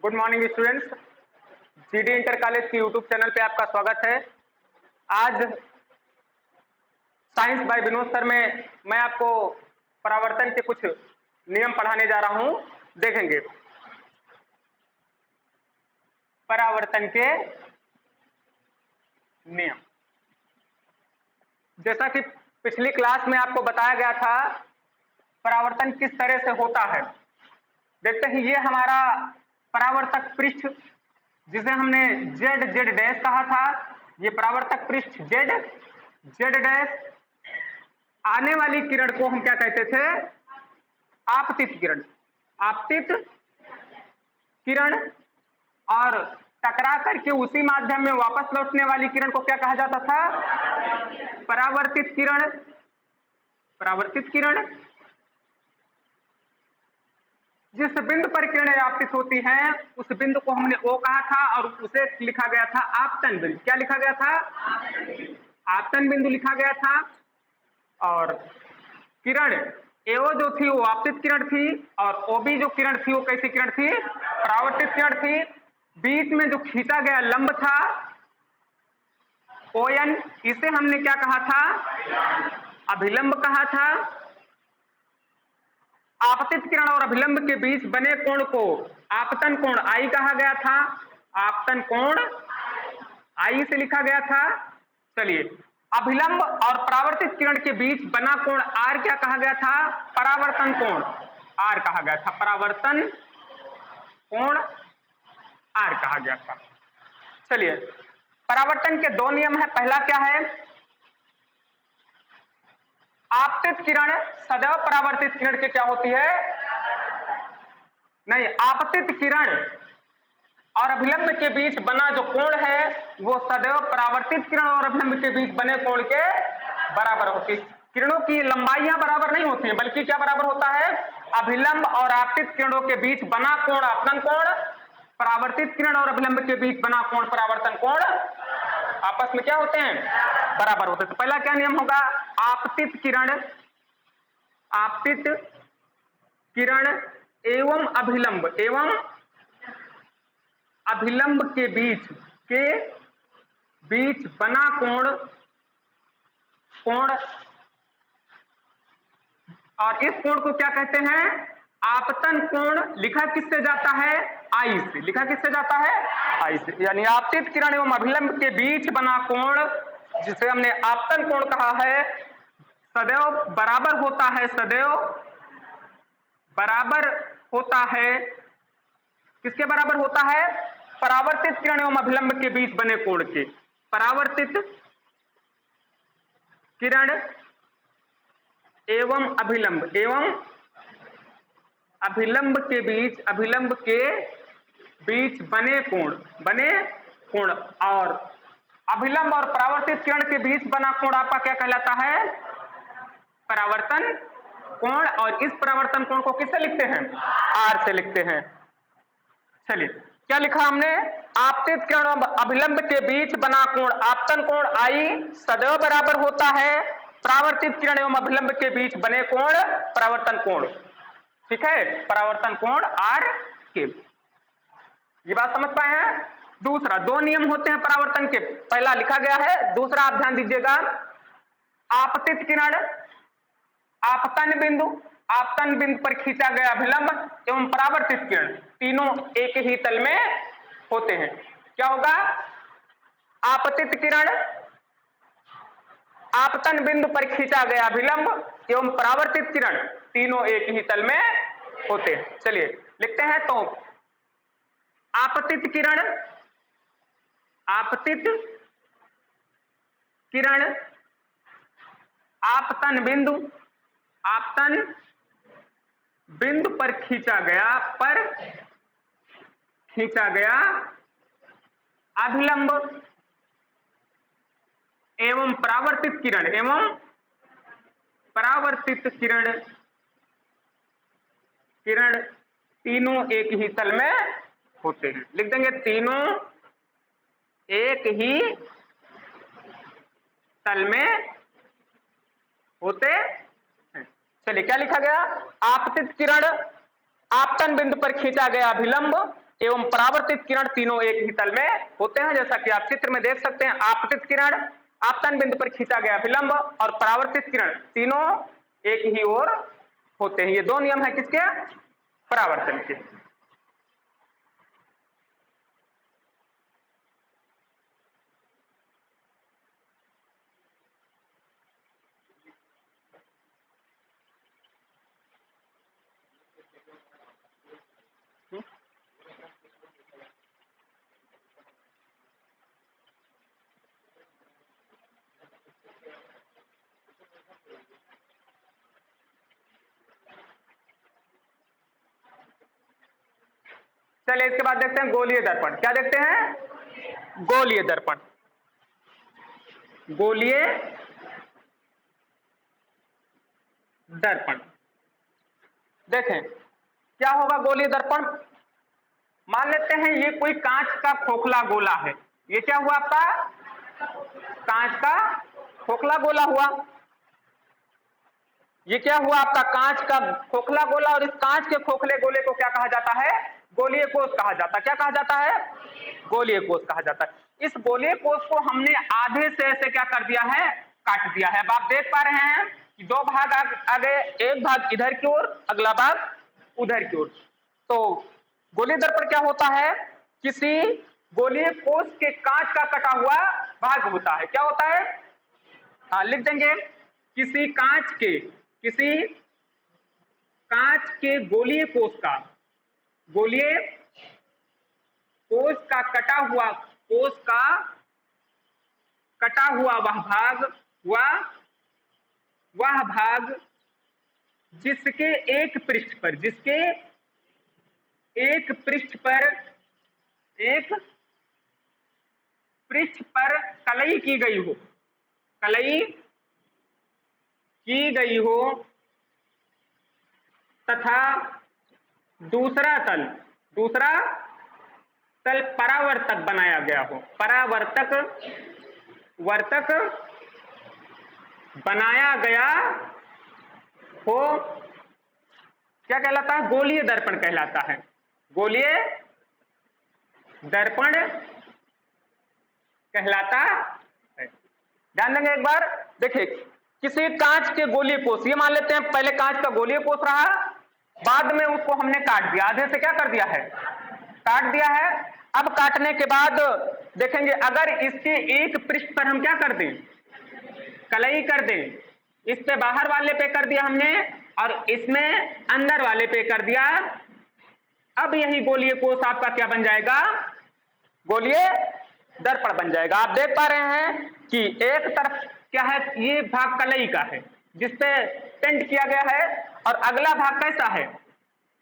Good morning students. GD inter college की YouTube channel पे आपका स्वागत है। आज साइंस बाय विनोद सर में मैं आपको परावर्तन के कुछ नियम पढ़ाने जा रहा हूं। देखेंगे परावर्तन के नियम। जैसा कि पिछली क्लास में आपको बताया गया था परावर्तन किस तरह से होता है। देखते हैं, ये हमारा परावर्तक पृष्ठ जिसे हमने जेड जेड डैश कहा था। ये परावर्तक पृष्ठ जेड जेड डैश। आने वाली किरण को हम क्या कहते थे? आपतित किरण। आपतित किरण। और टकरा करके उसी माध्यम में वापस लौटने वाली किरण को क्या कहा जाता था? परावर्तित किरण। परावर्तित किरण। जिस बिंदु पर किरणें आपतित होती हैं उस बिंदु को हमने O कहा था और उसे लिखा गया था आपतन बिंदु। क्या लिखा गया था? आपतन बिंदु लिखा गया था। और किरण AO जो थी वो आपतित किरण थी और OB जो किरण थी वो कैसी किरण थी? परावर्तित किरण थी। बीच में जो खींचा गया लंब था ON, इसे हमने क्या कहा था? अभिलंब कहा था। आपतित किरण और अभिलंब के बीच बने कोण को आपतन कोण I कहा गया था। आपतन कोण I से लिखा गया था। चलिए, अभिलंब और परावर्तित किरण के बीच बना कोण R क्या कहा गया था? परावर्तन कोण R कहा गया था। परावर्तन कोण R कहा गया था। चलिए, परावर्तन के दो नियम है। पहला क्या है? आपतित किरण सदैव परावर्तित किरण के क्या होती है? नहीं, आपतित किरण और अभिलंब के बीच बना जो कोण है वो सदैव परावर्तित किरण और अभिलंब के बीच बने कोण के बराबर होती है। किरणों की लंबाइयां बराबर नहीं होती हैं, बल्कि क्या बराबर होता है? अभिलंब और आपतित किरणों के बीच बना कोण आपतन कोण, परावर्तित किरण और अभिलंब के बीच बना कोण परावर्तन कोण आपस में क्या होते हैं? बराबर होते हैं। तो पहला क्या नियम होगा? आपतित किरण एवं अभिलंब के बीच बना कोण और इस कोण को क्या कहते हैं? आपतन कोण। लिखा किससे जाता है? I से। लिखा किससे जाता है? I से। यानी आपतित किरण एवं अभिलंब के बीच बना कोण जिसे हमने आपतन कोण कहा है सदैव बराबर होता है। सदैव बराबर होता है। किसके बराबर होता है? परावर्तित किरण एवं अभिलंब के बीच बने कोण के। परावर्तित किरण एवं अभिलंब के बीच बने कोण और अभिलंब और परावर्तित किरण के बीच बना कोण आपका क्या कहलाता है? परावर्तन कोण। और इस परावर्तन कोण को किससे लिखते हैं? R से लिखते हैं। चलिए, क्या लिखा हमने? आपतित किरण और अभिलंब के बीच बना कोण आपतन कोण I सदैव बराबर होता है परावर्तित किरण एवं अभिलंब के बीच बने कोण परावर्तन कोण। ठीक है, परावर्तन कोण R के। ये बात समझ पाए हैं? दूसरा, दो नियम होते हैं परावर्तन के। पहला लिखा गया है, दूसरा आप ध्यान दीजिएगा। आपतित किरण आपतन बिंदु पर खींचा गया अभिलंब एवं परावर्तित किरण तीनों एक ही तल में होते हैं। क्या होगा? आपतित किरण आपतन बिंदु पर खींचा गया अभिलंब एवं परावर्तित किरण तीनों एक ही तल में होते हैं। चलिए लिखते हैं। तो आपतित किरण आपतन बिंदु पर खींचा गया अभिलंब एवं परावर्तित किरण तीनों एक ही तल में होते हैं। लिख देंगे, तीनों एक ही तल में होते हैं। चलिए, क्या लिखा गया? आपतित किरण आपतन बिंदु पर खींचा गया अभिलंब एवं परावर्तित किरण तीनों एक ही तल में होते हैं। जैसा कि आप चित्र में देख सकते हैं, आपतित किरण आपतन बिंदु पर खींचा गया विलंब और परावर्तित किरण तीनों एक ही ओर होते हैं। ये दो नियम है किसके? परावर्तन के। चलिए इसके बाद देखते हैं गोलीय दर्पण। क्या देखते हैं? गोलीय दर्पण। गोलीय दर्पण देखें क्या होगा गोलीय दर्पण। मान लेते हैं ये कोई कांच का खोखला गोला है। ये क्या हुआ आपका? कांच का खोखला गोला हुआ। ये क्या हुआ आपका? कांच का खोखला गोला। और इस कांच के खोखले गोले को क्या कहा जाता है? गोलीय कोष कहा जाता है। क्या कहा जाता है? गोलीय कोष कहा जाता है। इस गोलीय कोष को हमने आधे से ऐसे क्या कर दिया है? काट दिया है। अब आप देख पा रहे हैं कि दो भाग आगे, एक भाग इधर की ओर, अगला भाग उधर की ओर। तो गोलीय दर्पण क्या होता है? किसी गोलीय कोष के कांच का कटा हुआ भाग होता है। क्या होता है? हाँ लिख देंगे, किसी कांच के गोलीय कोष का कटा हुआ वह भाग जिसके एक पृष्ठ पर कलई की गई हो तथा दूसरा तल परावर्तक बनाया गया हो। वर्तक बनाया गया हो, क्या कहलाता है? गोलीय दर्पण कहलाता है। गोलीय दर्पण कहलाता है। ध्यान देंगे एक बार। देखिए किसी कांच के गोलीय कोष, ये मान लेते हैं पहले कांच का गोलीय कोष रहा, बाद में उसको हमने काट दिया, आधे से क्या कर दिया है? काट दिया है। अब काटने के बाद देखेंगे अगर इसके एक पृष्ठ पर हम क्या कर दें? कलई कर दें। इस पे बाहर वाले पे कर दिया हमने और इसमें अंदर वाले पे कर दिया। अब यही गोलीय कोष आपका क्या बन जाएगा? गोलीय दर्पण बन जाएगा। आप देख पा रहे हैं कि एक तरफ क्या है? ये भाग कलई का है जिसपे पेंट किया गया है और अगला भाग कैसा है?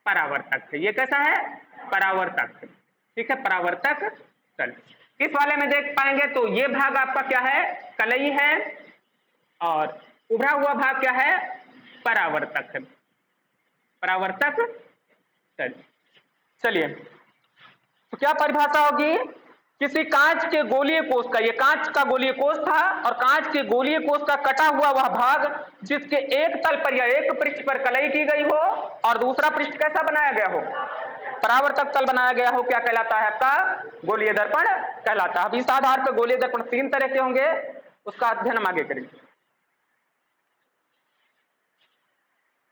परावर्तक है। ये कैसा है? परावर्तक है। ठीक है, परावर्तक तल। इस वाले में देख पाएंगे तो ये भाग आपका क्या है? कलई है और उभरा हुआ भाग क्या है? परावर्तक है। परावर्तक तल। चलिए तो क्या परिभाषा होगी? किसी कांच के गोलीय कोष का, ये कांच का गोलीय कोष था और कांच के गोलीय कोष का कटा हुआ वह भाग जिसके एक तल पर या एक पृष्ठ पर कलई की गई हो और दूसरा पृष्ठ कैसा बनाया गया हो? परावर्तक तल बनाया गया हो, क्या कहलाता है? आपका गोलीय दर्पण कहलाता है। अब इस आधार पर गोलीय दर्पण तीन तरह के होंगे, उसका अध्ययन हम आगे करेंगे।